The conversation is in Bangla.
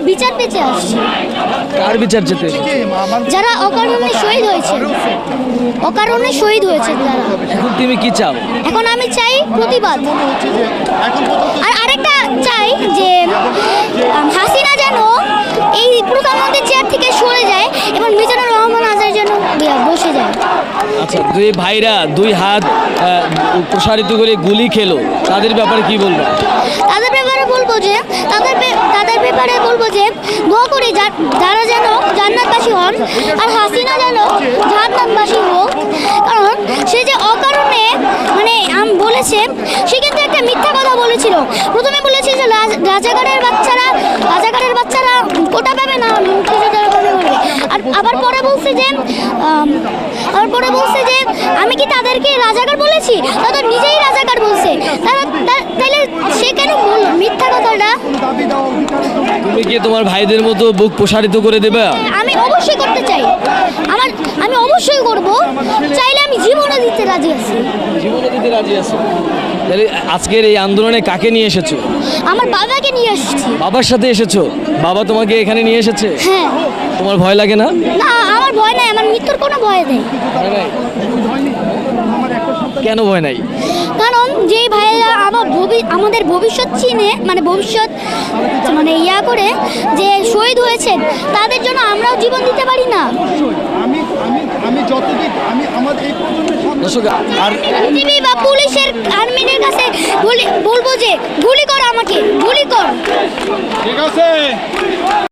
বিচার পেতে আসছি। কার বিচার চেতে? যারা অকারণে শহীদ হয়েছে, অকারণে শহীদ হয়েছে তারা। এখন তুমি কি চাও? এখন আমি চাই প্রতিবাদ। আর আরেকটা চাই যে হাসিনা যেন এই প্রধানমন্ত্রীর চেয়ার থেকে সরে যায় এবং মিজানুর রহমান আজাদ যেন বসে যায়। আচ্ছা, দুই ভাইরা দুই হাত প্রসারিত করে গুলি খেলো, তাদের ব্যাপারে কি বলবো? তাদের ব্যাপারে বলবো যে দোয়া করি যারা যেন জান্নাতবাসী হন আর হাসিনা যেন জাহান্নামবাসী হোক। কারণ সে যে অকারণে বলেছে, সে কিন্তু একটা মিথ্যা কথা বলেছিল। প্রথমে বলেছিল যে রাজাকারের বাচ্চারা কোটা পাবে না, মুক্তিযোদ্ধারা পাবে বলবে। আর আবার পরে বলছে যে আমি কি তাদেরকে রাজাকার বলেছি? তারা নিজেই রাজাকার বলছে। তাহলে সে কেন বলল মিথ্যা কথাটা? তুমি কি তোমার ভাইদের মতো বুক প্রসারিত করে দেবে? আমি অবশ্যই করতে চাই। আমি অবশ্যই করব, চাইলে আমি জীবনও দিতে রাজি আছি। জীবনও দিতে রাজি আছো? তাহলে আজকের এই আন্দোলনে কাকে নিয়ে এসেছো? আমার বাবাকে নিয়ে এসেছি। বাবার সাথে এসেছো? বাবা তোমাকে এখানে নিয়ে এসেছে? হ্যাঁ। তোমার ভয় লাগে না? না, আমার ভয় নাই, আমার মৃত্যুর কোনো ভয় নেই। কেন ভয় নাই? কারণ যেই ভাইয়েরা আমাদের ভবিষ্যৎ চিনে ভবিষ্যৎ করে যে শহীদ হয়েছেন, তাদের জন্য আমরাও জীবন দিতে পারি না। দর্শক, আর টিভি বা পুলিশের আর্মিদের কাছে বলবো যে গুলি কর, আমাকে গুলি কর। ঠিক আছে।